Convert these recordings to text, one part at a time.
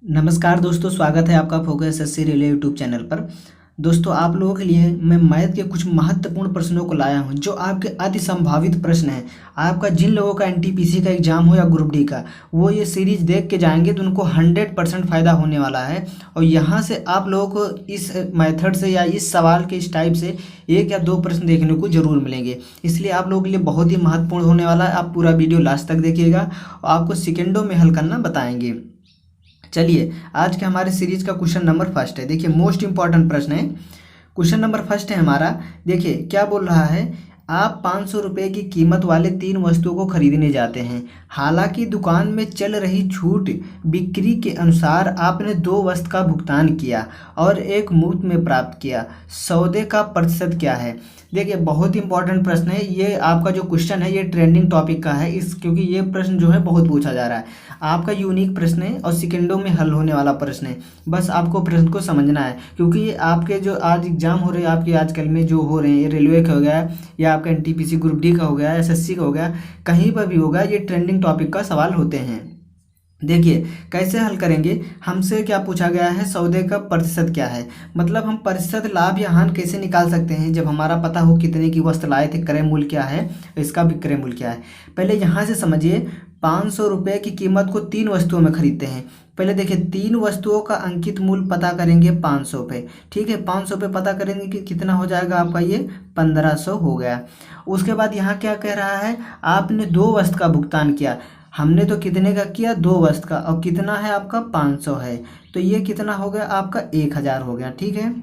नमस्कार दोस्तों, स्वागत है आपका focus SSC railway YouTube channel पर। दोस्तों, आप लोगों के लिए मैं मैथ के कुछ महत्वपूर्ण प्रश्नों को लाया हूं जो आपके अति संभावित प्रश्न हैं। आपका जिन लोगों का एनटीपीसी का एग्जाम हो या ग्रुप डी का, वो ये सीरीज देख के जाएंगे तो उनको 100% फ़ायदा होने वाला है। और यहाँ से आप लोगों को इस मेथड से या इस सवाल के इस टाइप से एक या दो प्रश्न देखने को जरूर मिलेंगे। इसलिए आप लोगों के लिए बहुत ही महत्वपूर्ण होने वाला है। आप पूरा वीडियो लास्ट तक देखिएगा और आपको सेकेंडों में हल करना बताएंगे। चलिए, आज के हमारे सीरीज का क्वेश्चन नंबर फर्स्ट है। देखिए, मोस्ट इंपॉर्टेंट प्रश्न है। क्वेश्चन नंबर फर्स्ट है हमारा। देखिए क्या बोल रहा है, आप 500 रुपये की कीमत वाले 3 वस्तुओं को खरीदने जाते हैं। हालांकि दुकान में चल रही छूट बिक्री के अनुसार आपने 2 वस्तु का भुगतान किया और एक मुफ्त में प्राप्त किया। सौदे का प्रतिशत क्या है? देखिए, बहुत इंपॉर्टेंट प्रश्न है ये। आपका जो क्वेश्चन है ये ट्रेंडिंग टॉपिक का है क्योंकि ये प्रश्न जो है बहुत पूछा जा रहा है। आपका यूनिक प्रश्न है और सेकेंडों में हल होने वाला प्रश्न है। बस आपको प्रश्न को समझना है क्योंकि ये आपके जो आज एग्जाम हो रहे हैं, आपके आजकल में जो हो रहे हैं, रेलवे का हो गया या आपका एनटीपीसी ग्रुप डी का हो गया, एसएससी का हो गया, कहीं पर भी होगा, ये ट्रेंडिंग टॉपिक का सवाल होते हैं। देखिए कैसे हल करेंगे। हमसे क्या पूछा गया है, सौदे का प्रतिशत क्या है। मतलब हम प्रतिशत लाभ या हानि कैसे निकाल सकते हैं जब हमारा पता हो कितने की वस्तु लाए थे, क्रय मूल्य क्या है, इसका विक्रय मूल्य क्या है। पहले यहाँ से समझिए, 500 रुपये की कीमत को 3 वस्तुओं में खरीदते हैं। पहले देखिए, 3 वस्तुओं का अंकित मूल्य पता करेंगे 500 पे। ठीक है, 500 पे पता करेंगे कि कितना हो जाएगा आपका, ये 1500 हो गया। उसके बाद यहाँ क्या कह रहा है, आपने 2 वस्तु का भुगतान किया। हमने तो कितने का किया, 2 वस्तु का, और कितना है आपका 500 है, तो ये कितना हो गया आपका 1000 हो गया। ठीक है,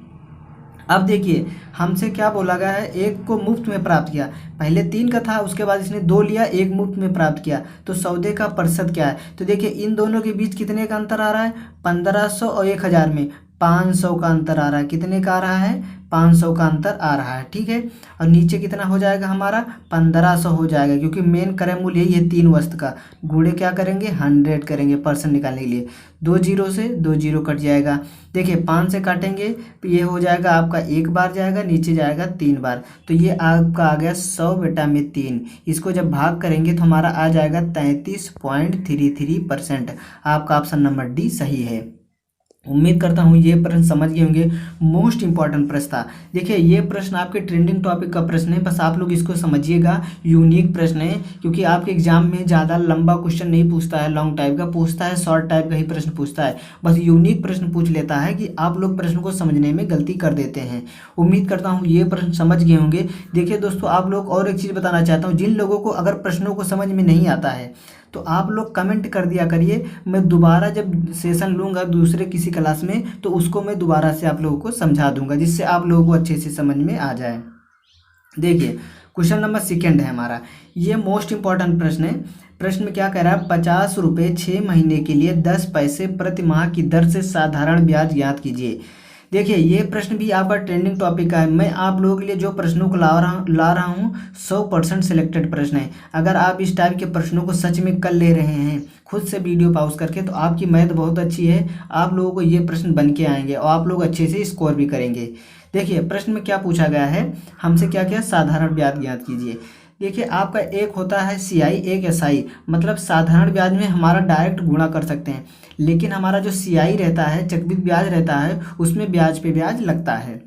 अब देखिए हमसे क्या बोला गया है, एक को मुफ्त में प्राप्त किया। पहले 3 का था, उसके बाद इसने 2 लिया, एक मुफ्त में प्राप्त किया, तो सौदे का प्रतिशत क्या है। तो देखिए इन दोनों के बीच कितने का अंतर आ रहा है, 1500 और 1000 में 500 का अंतर आ रहा है। कितने का आ रहा है, 500 का अंतर आ रहा है। ठीक है, और नीचे कितना हो जाएगा हमारा, 1500 हो जाएगा क्योंकि मेन क्रय मूल्य यही है 3 वस्तु का। गुणे क्या करेंगे, 100 करेंगे परसेंट निकालने के लिए। 2 जीरो से 2 जीरो कट जाएगा। देखिए 5 से काटेंगे तो ये हो जाएगा आपका 1 बार जाएगा, नीचे जाएगा 3 बार, तो ये आपका आ गया 100/3। इसको जब भाग करेंगे तो हमारा आ जाएगा 33.33%। आपका ऑप्शन नंबर डी सही है। उम्मीद करता हूँ ये प्रश्न समझ गए होंगे। मोस्ट इंपॉर्टेंट प्रश्न था। देखिए ये प्रश्न आपके ट्रेंडिंग टॉपिक का प्रश्न है, बस आप लोग इसको समझिएगा। यूनिक प्रश्न है क्योंकि आपके एग्जाम में ज़्यादा लंबा क्वेश्चन नहीं पूछता है, लॉन्ग टाइप का पूछता है, शॉर्ट टाइप का ही प्रश्न पूछता है। बस यूनिक प्रश्न पूछ लेता है कि आप लोग प्रश्न को समझने में गलती कर देते हैं। उम्मीद करता हूँ ये प्रश्न समझ गए होंगे। देखिए दोस्तों, आप लोग और एक चीज़ बताना चाहता हूँ, जिन लोगों को अगर प्रश्नों को समझ में नहीं आता है तो आप लोग कमेंट कर दिया करिए। मैं दोबारा जब सेशन लूँगा दूसरे किसी क्लास में तो उसको मैं दोबारा से आप लोगों को समझा दूंगा, जिससे आप लोगों को अच्छे से समझ में आ जाए। देखिए क्वेश्चन नंबर सेकेंड है हमारा, ये मोस्ट इंपॉर्टेंट प्रश्न है। प्रश्न में क्या कह रहा है, 50 रुपये 6 महीने के लिए 10 पैसे प्रति माह की दर से साधारण ब्याज ज्ञात कीजिए। देखिए ये प्रश्न भी आपका ट्रेंडिंग टॉपिक का है। मैं आप लोगों के लिए जो प्रश्नों को ला रहा हूँ 100% सिलेक्टेड प्रश्न है। अगर आप इस टाइप के प्रश्नों को सच में कर ले रहे हैं खुद से वीडियो पॉज करके, तो आपकी मैथ बहुत अच्छी है। आप लोगों को ये प्रश्न बन के आएंगे और आप लोग अच्छे से स्कोर भी करेंगे। देखिए प्रश्न में क्या पूछा गया है, हमसे क्या क्या साधारण ब्याज ज्ञात कीजिए। देखिए आपका एक होता है CI, एक SI, मतलब साधारण ब्याज में हमारा डायरेक्ट गुणा कर सकते हैं, लेकिन हमारा जो CI रहता है, चक्रवृद्धि ब्याज रहता है, उसमें ब्याज पे ब्याज लगता है।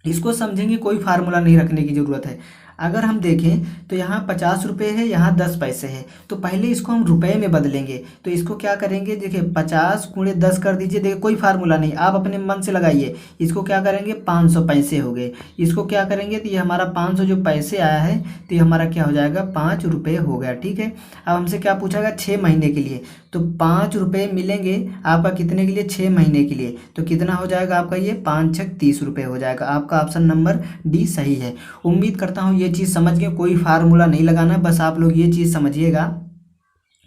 इसको समझेंगे, कोई फार्मूला नहीं रखने की ज़रूरत है। अगर हम देखें तो यहाँ 50 रुपये है, यहाँ 10 पैसे है, तो पहले इसको हम रुपए में बदलेंगे। तो इसको क्या करेंगे, देखिए 50 × 10 कर दीजिए। देखिए कोई फार्मूला नहीं, आप अपने मन से लगाइए। इसको क्या करेंगे, 500 पैसे हो गए। इसको क्या करेंगे, तो ये हमारा 500 जो पैसे आया है तो ये हमारा क्या हो जाएगा, 5 रुपये हो गया। ठीक है, अब हमसे क्या पूछा गया, 6 महीने के लिए, तो 5 रुपये मिलेंगे आपका कितने के लिए, 6 महीने के लिए, तो कितना हो जाएगा आपका, ये 5 × 30 रुपये हो जाएगा। आपका ऑप्शन नंबर डी सही है। उम्मीद करता हूँ ये चीज़ समझ गए, कोई फार्मूला नहीं लगाना, बस आप लोग ये चीज़ समझिएगा।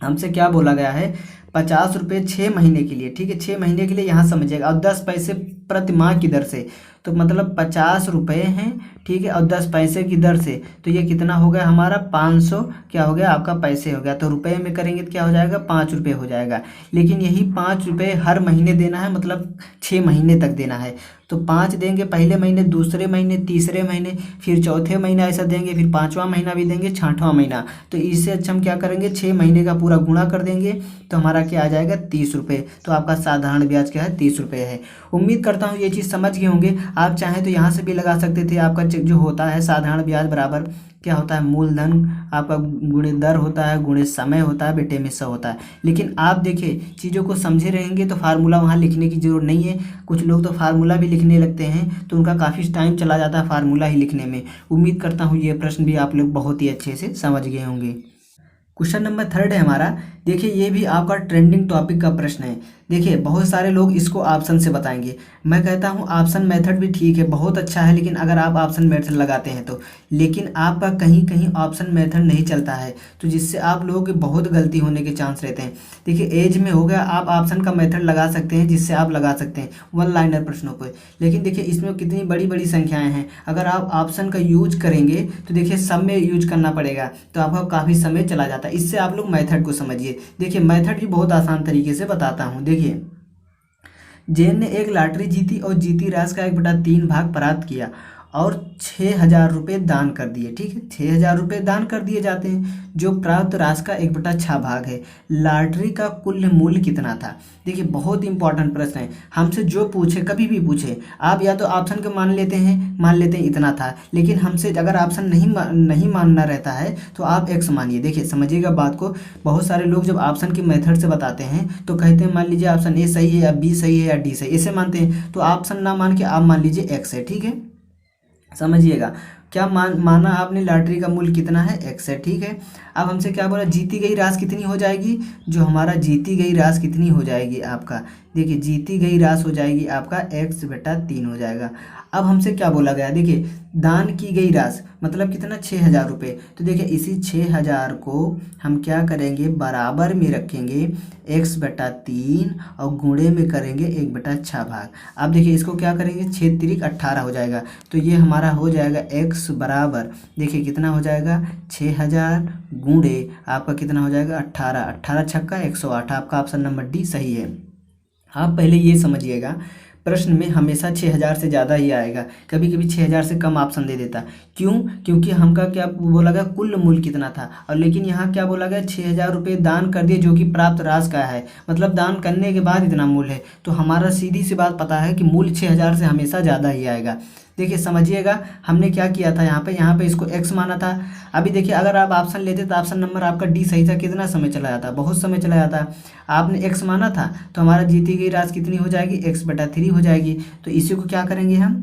हमसे क्या बोला गया है, 50 रुपये 6 महीने के लिए। ठीक है, 6 महीने के लिए यहाँ समझिएगा, और 10 पैसे प्रति माह की दर से, तो मतलब 50 रुपये हैं, ठीक है, और 10 पैसे की दर से, तो ये कितना हो गया हमारा 500 क्या हो गया आपका पैसे हो गया। तो रुपये में करेंगे तो क्या हो जाएगा 5 रुपये हो जाएगा। लेकिन यही 5 रुपये हर महीने देना है, मतलब 6 महीने तक देना है। तो 5 देंगे पहले महीने, दूसरे महीने, तीसरे महीने, फिर चौथे महीना ऐसा देंगे, फिर 5वां महीना भी देंगे, 6वां महीना। तो इससे अच्छा हम क्या करेंगे 6 महीने का पूरा गुणा कर देंगे, तो हमारा क्या आ जाएगा 30 रुपये। तो आपका साधारण ब्याज क्या है 30 रुपये है। उम्मीद करता हूँ ये चीज़ समझ गए होंगे। आप चाहें तो यहाँ से भी लगा सकते थे। आपका जो होता है साधारण ब्याज बराबर क्या होता है मूलधन आपका गुणे दर होता है, गुणे समय होता है, बेटे में 100 होता है। लेकिन आप देखिए चीज़ों को समझे रहेंगे तो फार्मूला वहाँ लिखने की ज़रूरत नहीं है। कुछ लोग तो फार्मूला भी लिखने लगते हैं तो उनका काफ़ी टाइम चला जाता है फार्मूला ही लिखने में। उम्मीद करता हूँ ये प्रश्न भी आप लोग बहुत ही अच्छे से समझ गए होंगे। क्वेश्चन नंबर 3 है हमारा। देखिए ये भी आपका ट्रेंडिंग टॉपिक का प्रश्न है। देखिए बहुत सारे लोग इसको ऑप्शन से बताएंगे। मैं कहता हूँ ऑप्शन मेथड भी ठीक है, बहुत अच्छा है, लेकिन अगर आप ऑप्शन मेथड लगाते हैं तो। लेकिन आपका कहीं कहीं ऑप्शन मेथड नहीं चलता है, तो जिससे आप लोगों की बहुत गलती होने के चांस रहते हैं। देखिए एज में हो गया, आप ऑप्शन का मेथड लगा सकते हैं, जिससे आप लगा सकते हैं वन लाइनर प्रश्नों पर। लेकिन देखिए इसमें कितनी बड़ी बड़ी संख्याएँ हैं। अगर आप ऑप्शन का यूज करेंगे तो देखिए सब में यूज करना पड़ेगा, तो आपका काफ़ी समय चला जाता है। इससे आप लोग मेथड को समझिए। देखिए मेथड भी बहुत आसान तरीके से बताता हूँ। देखिए जैन ने एक लॉटरी जीती और जीती राशि का 1/3 भाग प्राप्त किया और 6,000 रुपये दान कर दिए। ठीक है, 6,000 रुपये दान कर दिए जाते हैं, जो प्राप्त राशि का 1/6 भाग है। लॉटरी का कुल मूल्य कितना था? देखिए बहुत इंपॉर्टेंट प्रश्न है। हमसे जो पूछे, कभी भी पूछे, आप या तो ऑप्शन को मान लेते हैं इतना था, लेकिन हमसे अगर ऑप्शन नहीं मानना रहता है तो आप एक्स मानिए। देखिए समझिएगा बात को। बहुत सारे लोग जब ऑप्शन की मेथड से बताते हैं तो कहते हैं मान लीजिए ऑप्शन ए सही है या बी सही है या डी सही, ऐसे मानते हैं। तो ऑप्शन ना मान के आप मान लीजिए एक्स है। ठीक है, समझिएगा क्या माना आपने लॉटरी का मूल्य कितना है एक्स है। ठीक है, अब हमसे क्या बोला जीती गई राशि कितनी हो जाएगी? जो हमारा जीती गई राशि कितनी हो जाएगी आपका, देखिए जीती गई राशि हो जाएगी आपका x/3 हो जाएगा। अब हमसे क्या बोला गया, देखिए दान की गई राशि मतलब कितना 6,000 रुपये। तो देखिए इसी 6,000 को हम क्या करेंगे बराबर में रखेंगे x/3 और गुणे में करेंगे 1/6 भाग। अब देखिए इसको क्या करेंगे 6 तिरिक 18 हो जाएगा। तो ये हमारा हो जाएगा x बराबर, देखिए कितना हो जाएगा 6,000 गुणे आपका कितना हो जाएगा 18, 18 छक्का 108। आपका ऑप्शन नंबर डी सही है। आप पहले ये समझिएगा प्रश्न में हमेशा 6,000 से ज़्यादा ही आएगा, कभी कभी 6,000 से कम ऑप्शन दे देता। क्यों? क्योंकि हमका क्या बोला गया कुल मूल्य कितना था, और लेकिन यहाँ क्या बोला गया 6,000 रुपये दान कर दिए, जो कि प्राप्त राशि का है, मतलब दान करने के बाद इतना मूल्य है। तो हमारा सीधी सी बात पता है कि मूल्य 6,000 से हमेशा ज़्यादा ही आएगा। देखिए समझिएगा हमने क्या किया था यहाँ पे इसको x माना था। अभी देखिए अगर आप ऑप्शन लेते तो ऑप्शन नंबर आपका डी सही था, कितना समय चला जाता, बहुत समय चला जाता। आपने x माना था तो हमारा जीती गई राशि कितनी हो जाएगी x/3 हो जाएगी। तो इसी को क्या करेंगे हम,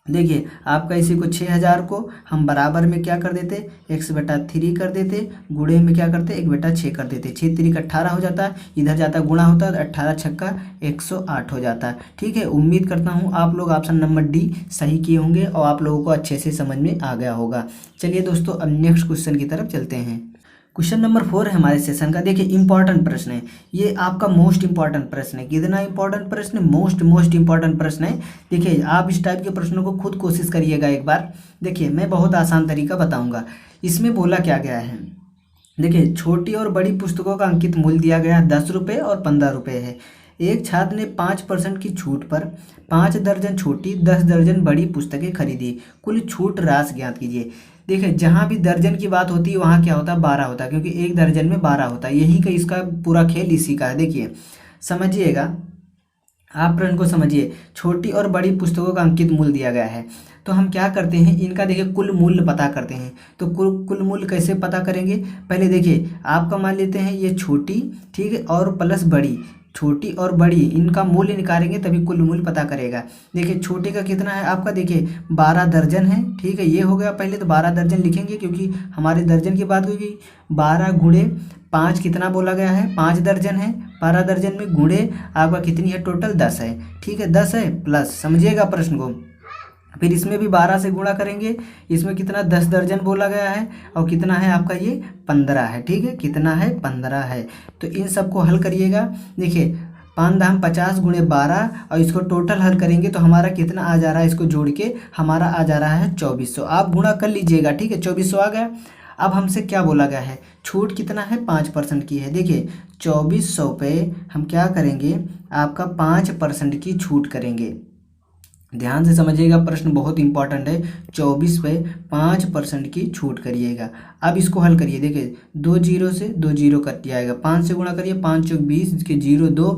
देखिए आपका इसी को 6,000 को हम बराबर में क्या कर देते x/3 कर देते, गुणे में क्या करते 1/6 कर देते। 6 तिरिक 18 हो जाता है, इधर जाता गुणा होता है, 18 छक्का 108 हो जाता है। ठीक है, उम्मीद करता हूँ आप लोग ऑप्शन नंबर डी सही किए होंगे और आप लोगों को अच्छे से समझ में आ गया होगा। चलिए दोस्तों अब नेक्स्ट क्वेश्चन की तरफ चलते हैं। क्वेश्चन नंबर 4 है हमारे सेशन का। देखिए इंपॉर्टेंट प्रश्न है ये, आपका मोस्ट इंपॉर्टेंट प्रश्न है। कितना इंपॉर्टेंट प्रश्न है? मोस्ट इंपॉर्टेंट प्रश्न है। देखिए आप इस टाइप के प्रश्नों को खुद कोशिश करिएगा एक बार। देखिए मैं बहुत आसान तरीका बताऊंगा। इसमें बोला क्या गया है, देखिए छोटी और बड़ी पुस्तकों का अंकित मूल्य दिया गया है 10 रुपये और 15 रुपये है। एक छात्र ने 5% की छूट पर 5 दर्जन छोटी 10 दर्जन बड़ी पुस्तकें खरीदी। कुल छूट राशि ज्ञात कीजिए। देखिए जहाँ भी दर्जन की बात होती है वहाँ क्या होता है 12 होता है, क्योंकि एक दर्जन में 12 होता है। यही का इसका पूरा खेल इसी का है। देखिए समझिएगा, आप प्रश्न को समझिए। छोटी और बड़ी पुस्तकों का अंकित मूल्य दिया गया है, तो हम क्या करते हैं इनका देखिए कुल मूल्य पता करते हैं। तो कुल मूल्य कैसे पता करेंगे, पहले देखिए आपका मान लेते हैं ये छोटी, ठीक है, और प्लस बड़ी। छोटी और बड़ी इनका मूल्य निकालेंगे तभी कुल मूल्य पता करेगा। देखिए छोटे का कितना है आपका, देखिए 12 दर्जन है। ठीक है, ये हो गया पहले तो 12 दर्जन लिखेंगे क्योंकि हमारे दर्जन की बात होगी। 12 गुणे 5 कितना बोला गया है 5 दर्जन है। 12 दर्जन में गुणे आपका कितनी है टोटल 10 है। ठीक है 10 है प्लस, समझिएगा प्रश्न को, फिर इसमें भी 12 से गुणा करेंगे। इसमें कितना 10 दर्जन बोला गया है और कितना है आपका ये 15 है। ठीक है, कितना है 15 है। तो इन सबको हल करिएगा। देखिए 5 दाम 50 गुणे 12 और इसको टोटल हल करेंगे तो हमारा कितना आ जा रहा है, इसको जोड़ के हमारा आ जा रहा है 2400। आप गुणा कर लीजिएगा, ठीक है, 2400 आ गया। अब हमसे क्या बोला गया है, छूट कितना है, 5% की है। देखिए 2400 पे हम क्या करेंगे, आपका 5% की छूट करेंगे। ध्यान से समझिएगा, प्रश्न बहुत इंपॉर्टेंट है। 24 पे 5% की छूट करिएगा। अब इसको हल करिए, देखिए 2 जीरो से 2 जीरो कट जाएगा, 5 से गुणा करिए, 5 चौक 20, इसके 0 2,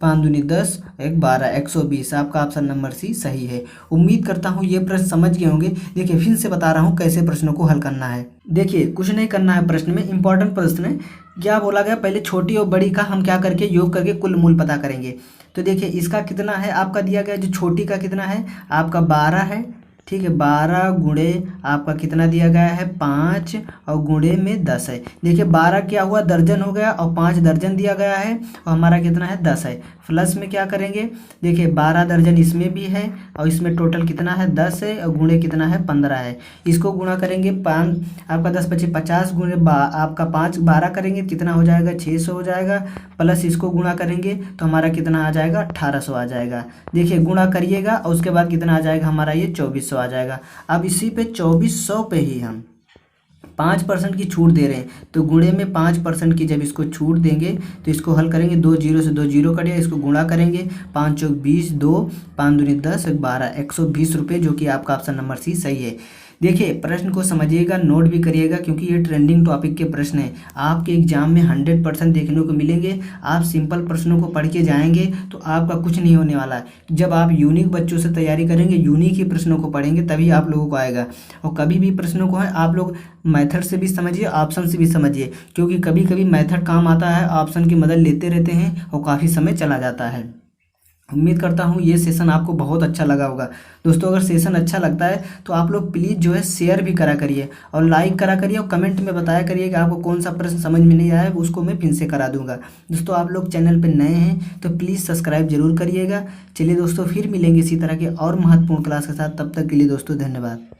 5 दूनी 10, 1 12, 120। आपका ऑप्शन नंबर सी सही है। उम्मीद करता हूँ ये प्रश्न समझ गए होंगे। देखिए फिर से बता रहा हूँ कैसे प्रश्नों को हल करना है। देखिए कुछ नहीं करना है, प्रश्न में इंपॉर्टेंट प्रश्न है। क्या बोला गया, पहले छोटी और बड़ी का हम क्या करके योग करके कुल मूल पता करेंगे। तो देखिए इसका कितना है, आपका दिया गया जो छोटी का कितना है, आपका 12 है, ठीक है। 12 गुणे आपका कितना दिया गया है, 5 और गुणे में 10 है। देखिए 12 क्या हुआ, दर्जन हो गया, और 5 दर्जन दिया गया है, और हमारा कितना है 10 है। प्लस में क्या करेंगे, देखिए 12 दर्जन इसमें भी है, और इसमें टोटल कितना है 10 है, और गुणे कितना है 15 है। इसको गुणा करेंगे, 5 आपका 10 25 50 गुणे आपका 5 12 करेंगे कितना हो जाएगा, 600 हो जाएगा। प्लस इसको गुणा करेंगे तो हमारा कितना आ जाएगा, 1800 आ जाएगा। देखिए गुणा करिएगा और उसके बाद कितना आ जाएगा हमारा, ये 2400 आ जाएगा। अब इसी पे 2400 पे ही हम 5% की छूट दे रहे हैं, तो गुणे में 5% की जब इसको छूट देंगे तो इसको हल करेंगे, 2 जीरो से 2 जीरो कटेगा, इसको गुणा करेंगे, 5 चौक 20, 2 5 दूनी 10, 12, 120 रुपये, जो कि आपका ऑप्शन नंबर सी सही है। देखिए प्रश्न को समझिएगा, नोट भी करिएगा, क्योंकि ये ट्रेंडिंग टॉपिक के प्रश्न हैं, आपके एग्जाम में 100% देखने को मिलेंगे। आप सिंपल प्रश्नों को पढ़ के जाएंगे तो आपका कुछ नहीं होने वाला है। जब आप यूनिक बच्चों से तैयारी करेंगे, यूनिक ही प्रश्नों को पढ़ेंगे, तभी आप लोगों को आएगा। और कभी भी प्रश्नों को है आप लोग मेथड से भी समझिए, ऑप्शन से भी समझिए, क्योंकि कभी कभी मेथड काम आता है, ऑप्शन की मदद लेते रहते हैं और काफ़ी समय चला जाता है। उम्मीद करता हूँ ये सेशन आपको बहुत अच्छा लगा होगा। दोस्तों अगर सेशन अच्छा लगता है तो आप लोग प्लीज़ जो है शेयर भी करा करिए और लाइक करा करिए, और कमेंट में बताया करिए कि आपको कौन सा प्रश्न समझ में नहीं आया है, उसको मैं फिर से करा दूंगा। दोस्तों आप लोग चैनल पर नए हैं तो प्लीज़ सब्सक्राइब जरूर करिएगा। चलिए दोस्तों फिर मिलेंगे इसी तरह के और महत्वपूर्ण क्लास के साथ, तब तक के लिए दोस्तों धन्यवाद।